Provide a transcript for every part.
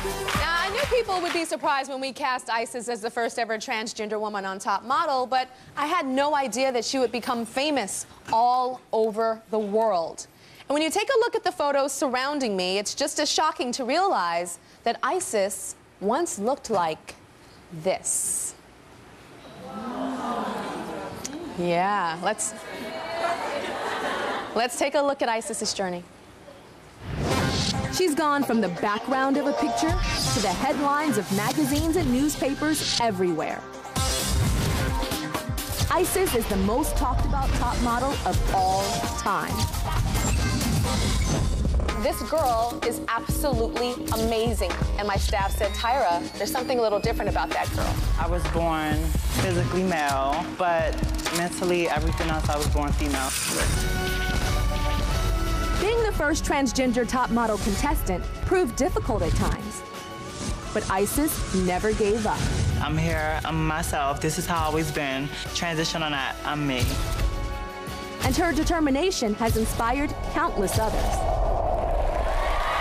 Now, I knew people would be surprised when we cast Isis as the first ever transgender woman on Top Model, but I had no idea that she would become famous all over the world. And when you take a look at the photos surrounding me, it's just as shocking to realize that Isis once looked like this. Yeah, let's take a look at Isis's journey. She's gone from the background of a picture to the headlines of magazines and newspapers everywhere. Isis is the most talked about top model of all time. This girl is absolutely amazing. And my staff said, Tyra, there's something a little different about that girl. I was born physically male, but mentally, everything else, I was born female. Being the first transgender top model contestant proved difficult at times. But Isis never gave up. I'm here, I'm myself. This is how I've always been. Transition or not, I'm me. And her determination has inspired countless others.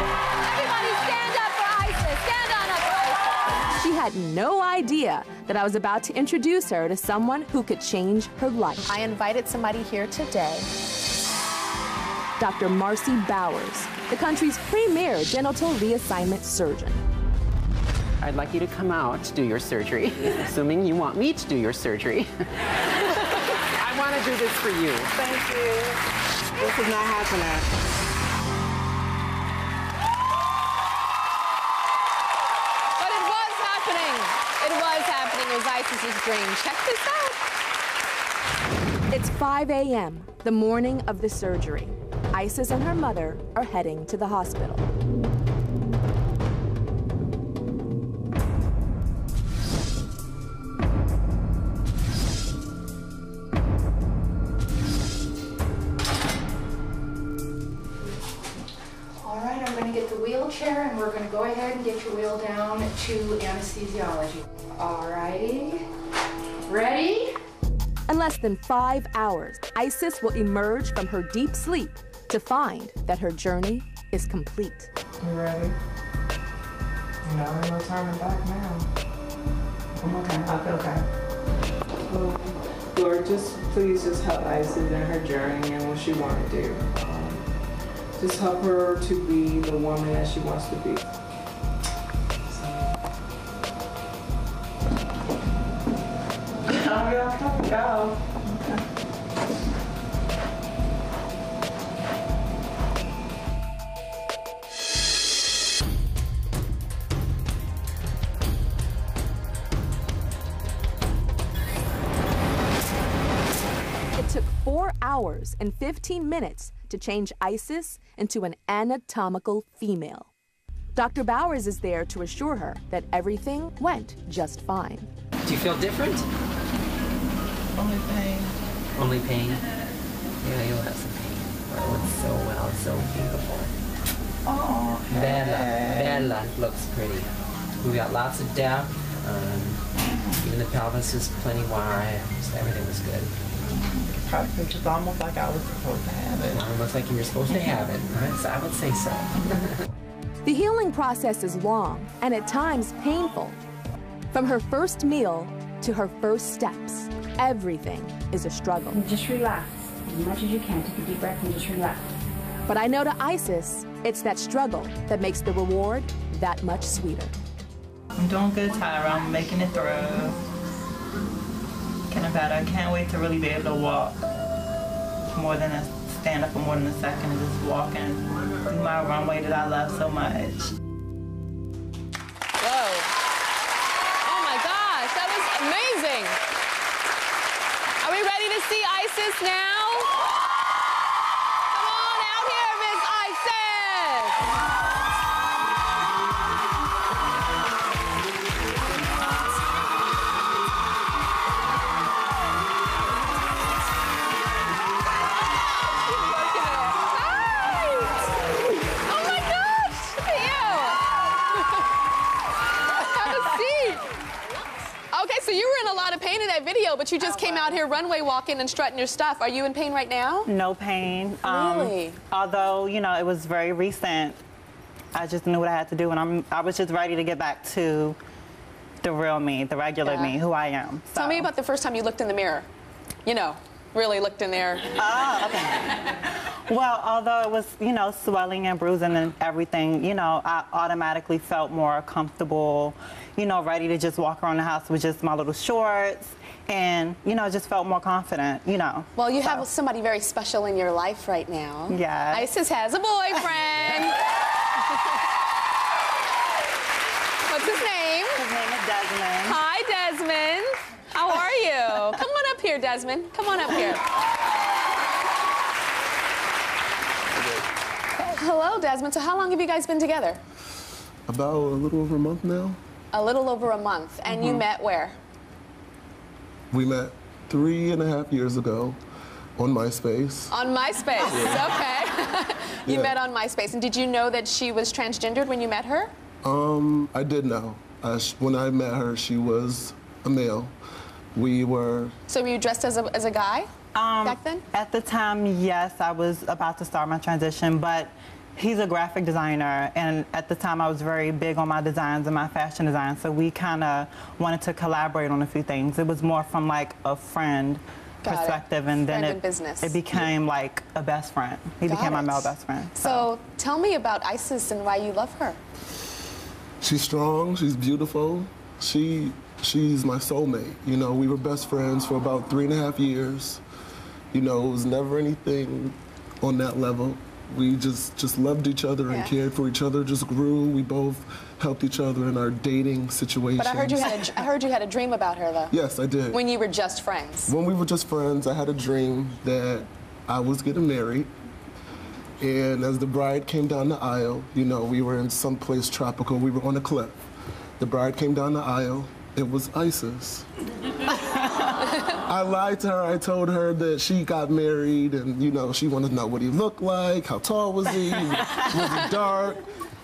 Everybody stand up for Isis! Stand on up for Isis! She had no idea that I was about to introduce her to someone who could change her life. I invited somebody here today. Dr. Marcy Bowers, the country's premier genital reassignment surgeon. I'd like you to come out to do your surgery, assuming you want me to do your surgery. I want to do this for you. Thank you. This is not happening. But it was happening. It was happening. It was Isis's dream. Check this out. It's 5 a.m., the morning of the surgery. Isis and her mother are heading to the hospital. All right, I'm going to get the wheelchair and we're going to go ahead and get your wheel down to anesthesiology. All righty. Ready? In less than 5 hours, Isis will emerge from her deep sleep to find that her journey is complete. You ready? No, no turning back now. I'm okay. I feel okay. Lord, please help Isis in her journey and what she wants to do. Just help her to be the woman that she wants to be. Go. It took 4 hours and 15 minutes to change Isis into an anatomical female. Dr. Bowers is there to assure her that everything went just fine. Do you feel different? Only pain. Only pain? Yeah, you'll have some pain. But it went so well, so beautiful. Oh, Bella looks pretty. We got lots of depth. Even the pelvis is plenty wide. So everything was good. Probably just almost like I was supposed to have it. Almost like you were supposed to have it. I would say so. The healing process is long and at times painful. From her first meal to her first steps, everything is a struggle. Just relax as much as you can. Take a deep breath and just relax. But I know to Isis, it's that struggle that makes the reward that much sweeter. I'm doing good, Tyra. I'm making it through. Getting better. I can't wait to really be able to walk stand up for more than a second and just walking through my runway that I love so much. Whoa. Oh my gosh, that was amazing. Are we ready to see Isis now? Come on out here, Miss Isis. Okay, so you were in a lot of pain in that video, but you just came out here runway walking and strutting your stuff. Are you in pain right now? No pain. Really? Although, you know, it was very recent. I just knew what I had to do, and I was just ready to get back to the real me, the regular me, who I am. So. Tell me about the first time you looked in the mirror. You know, really looked in there. Oh, okay. Well, although it was, you know, swelling and bruising and everything, you know, I automatically felt more comfortable, you know, ready to just walk around the house with just my little shorts and, you know, just felt more confident, you know. Well, you have somebody very special in your life right now. Yeah. Isis has a boyfriend. What's his name? His name is Desmond. Hi, Desmond. How are you? Come on up here, Desmond. Come on up here. Hello, Desmond. So how long have you guys been together? About a little over a month now. A little over a month. And you met where? We met 3.5 years ago on MySpace. On MySpace. Okay. You met on MySpace. And did you know that she was transgendered when you met her? I did know. When I met her, she was a male. We were... So were you dressed as a guy back then? At the time, yes, I was about to start my transition, but he's a graphic designer, and at the time I was very big on my designs and my fashion design, so we kind of wanted to collaborate on a few things. It was more from like a friend perspective, and then it became like a best friend. He became my male best friend. So tell me about Isis and why you love her. She's strong, she's beautiful. She's my soulmate. You know, we were best friends for about 3.5 years. You know, it was never anything on that level. We just loved each other and cared for each other, just grew. We both helped each other in our dating situations. But I heard you had a dream about her, though. Yes, I did. When you were just friends. When we were just friends, I had a dream that I was getting married. And as the bride came down the aisle, you know, we were in some place tropical. We were on a cliff. The bride came down the aisle. It was Isis. I lied to her. I told her that she got married, and you know, she wanted to know what he looked like, how tall was he, was he dark,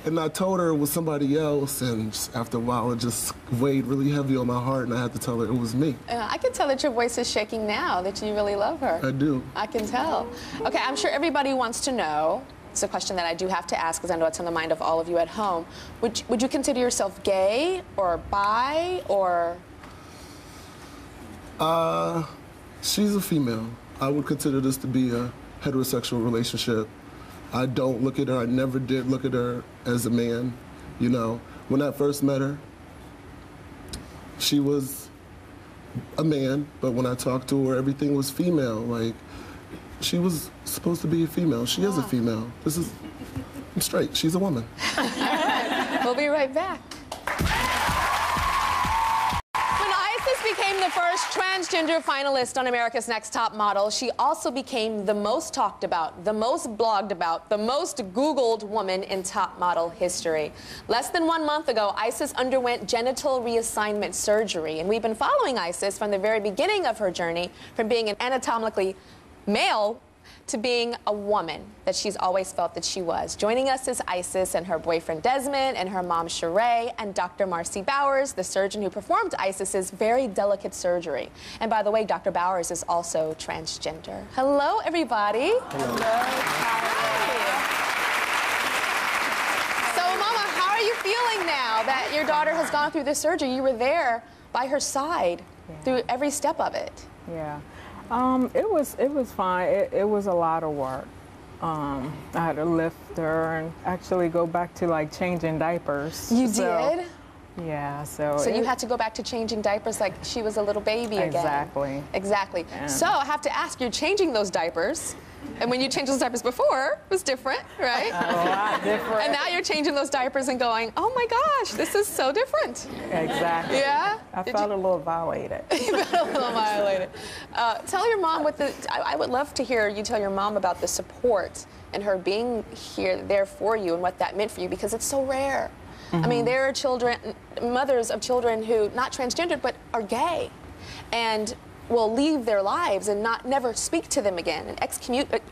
and I told her it was somebody else. And just after a while, it just weighed really heavy on my heart, and I had to tell her it was me. I can tell that your voice is shaking now. That you really love her. I do. I can tell. Okay, I'm sure everybody wants to know. It's a question that I do have to ask because I know it's on the mind of all of you at home. Would you consider yourself gay or bi or? She's a female. I would consider this to be a heterosexual relationship. I don't look at her, I never did look at her as a man. You know, when I first met her, she was a man, but when I talked to her, everything was female. Like, she was supposed to be a female. She is a female. I'm straight. She's a woman. We'll be right back. When Isis became the first transgender finalist on America's Next Top Model, she also became the most talked about, the most blogged about, the most Googled woman in top model history. Less than 1 month ago, Isis underwent genital reassignment surgery, and we've been following Isis from the very beginning of her journey, from being an anatomically male to being a woman that she's always felt that she was. Joining us is Isis and her boyfriend Desmond and her mom Sheree and Dr. Marcy Bowers, the surgeon who performed Isis's very delicate surgery. And by the way, Dr. Bowers is also transgender. Hello, everybody. Hello. Hi. So, Mama, how are you feeling now that your daughter has gone through this surgery? You were there by her side through every step of it. Yeah. It was fine. It was a lot of work. I had to lift her and actually go back to like changing diapers. You did? Yeah, so you had to go back to changing diapers like she was a little baby again. Exactly. Exactly. Yeah. So I have to ask, you're changing those diapers. And when you changed those diapers before, it was different, right? A lot different. And now you're changing those diapers and going, oh my gosh, this is so different. Exactly. Yeah? I felt a little violated. You felt a little violated. Tell your mom I would love to hear you tell your mom about the support and her being there for you and what that meant for you, because it's so rare. I mean, there are children, mothers of children who, not transgendered, but are gay, and will leave their lives and never speak to them again and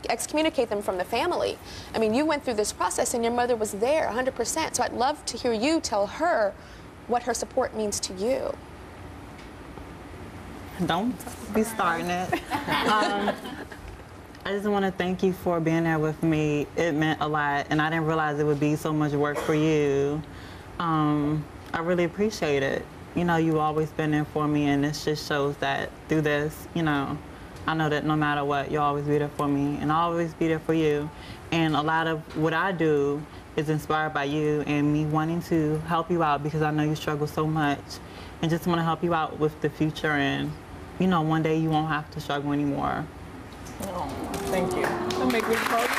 excommunicate them from the family. I mean, you went through this process and your mother was there 100%. So I'd love to hear you tell her what her support means to you. Don't be starting it. I just want to thank you for being there with me. It meant a lot, and I didn't realize it would be so much work for you. I really appreciate it. You know, you've always been there for me, and this just shows that through this, you know, I know that no matter what, you'll always be there for me, and I'll always be there for you. And a lot of what I do is inspired by you and me wanting to help you out because I know you struggle so much, and just want to help you out with the future, and, you know, one day you won't have to struggle anymore. Oh, thank you. That makes me proud.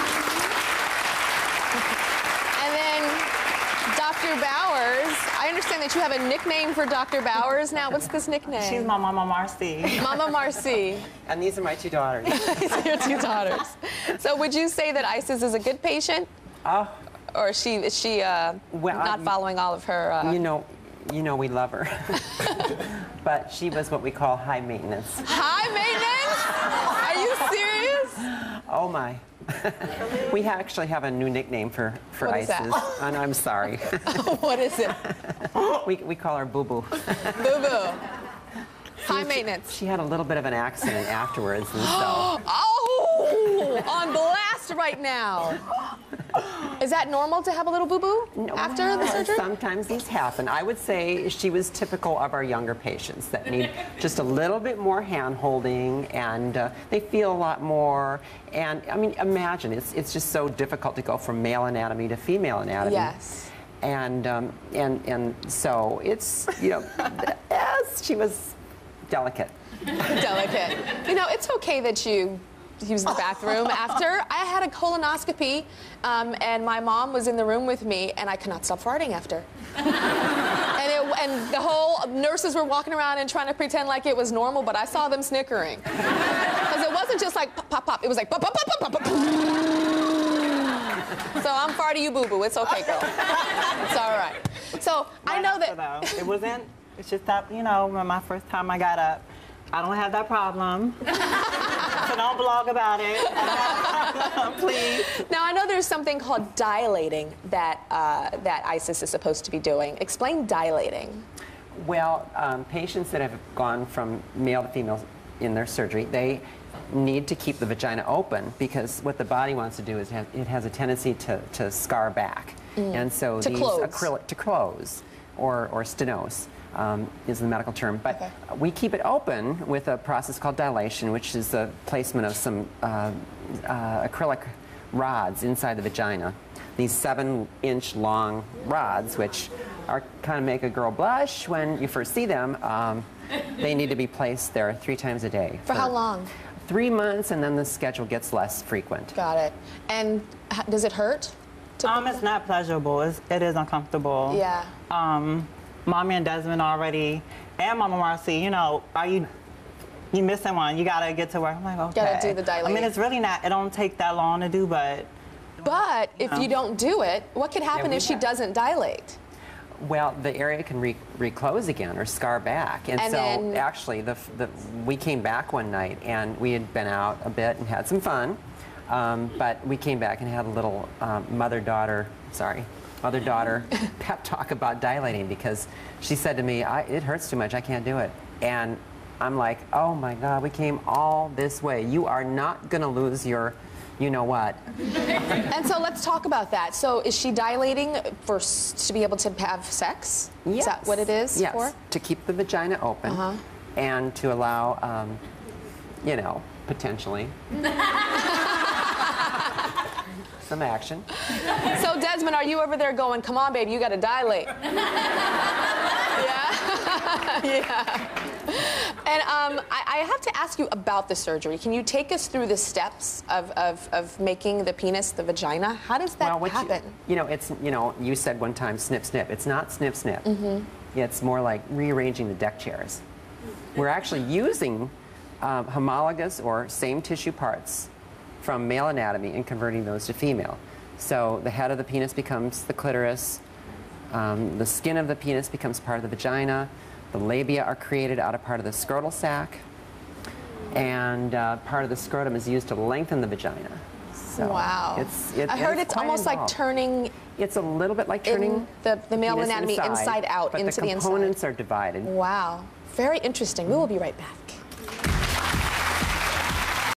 And then Dr. Bowers, I understand that you have a nickname for Dr. Bowers now. What's this nickname? She's my Mama Marcy. Mama Marcy. And these are my 2 daughters. These are your 2 daughters. So would you say that Isis is a good patient? Or is she not following all of her... You know we love her. But she was what we call high maintenance. High maintenance? Are you serious? Oh my. We actually have a new nickname for What is Isis. that? And I'm sorry. What is it? We call her Boo Boo. Boo Boo. High maintenance. She had a little bit of an accident afterwards, and so... Oh! On blast right now. Is that normal to have a little boo-boo after the surgery? Sometimes these happen. I would say she was typical of our younger patients that need just a little bit more hand-holding, and they feel a lot more. And, I mean, imagine, it's just so difficult to go from male anatomy to female anatomy. Yes. And so it's, you know, yes, she was delicate. Delicate. You know, it's okay that you use the bathroom after. I had a colonoscopy, and my mom was in the room with me, and I could not stop farting after. and the whole nurses were walking around and trying to pretend like it was normal, but I saw them snickering. Because it wasn't just like pop, pop, pop. It was like pop, pop, pop, pop, pop, pop. So I'm farty you boo-boo. It's okay, girl. It's all right. So I know that... It wasn't, it's just that, you know, when my first time I got up, I don't have that problem. So don't blog about it. I don't have that problem, please. Now, I know there's something called dilating that, that Isis is supposed to be doing. Explain dilating. Well, patients that have gone from male to female in their surgery, they need to keep the vagina open because what the body wants to do is it has a tendency to scar back. And so these acrylic to close or stenose. Is the medical term, but we keep it open with a process called dilation, which is the placement of some acrylic rods inside the vagina. These 7-inch long rods, which are kind of make a girl blush when you first see them. They need to be placed there 3 times a day. For how long? 3 months, and then the schedule gets less frequent. Got it. And does it hurt? It's not pleasurable. It is uncomfortable. Yeah. Mommy and Desmond already, and Mama Marcy, you know, you missing one. You gotta get to work. I'm like, okay. Gotta do the dilating. I mean, it's really not, it don't take that long to do, but. But if you don't do it, what could happen if she doesn't dilate? Well, the area can reclose again or scar back. And so then, actually, we came back one night and we had been out a bit and had some fun. But we came back and had a little mother-daughter pep talk about dilating because she said to me, it hurts too much, I can't do it. And I'm like, oh my God, we came all this way. You are not gonna lose your you-know-what. And so let's talk about that. So is she dilating to be able to have sex? Yes. Is that what it is yes. for? To keep the vagina open and to allow, you know, potentially some action. So Desmond, are you over there going, come on, baby, you got to dilate? Yeah? Yeah. And I have to ask you about the surgery. Can you take us through the steps of making the penis the vagina? How does that happen? You said one time snip, snip. It's not snip, snip. It's more like rearranging the deck chairs. We're actually using homologous or same tissue parts from male anatomy and converting those to female. So the head of the penis becomes the clitoris, the skin of the penis becomes part of the vagina, the labia are created out of part of the scrotal sac, and part of the scrotum is used to lengthen the vagina. So wow. I heard it's almost like turning... It's a little bit like turning the male anatomy inside out but into the inside. the components are divided. Wow. Very interesting. We will be right back.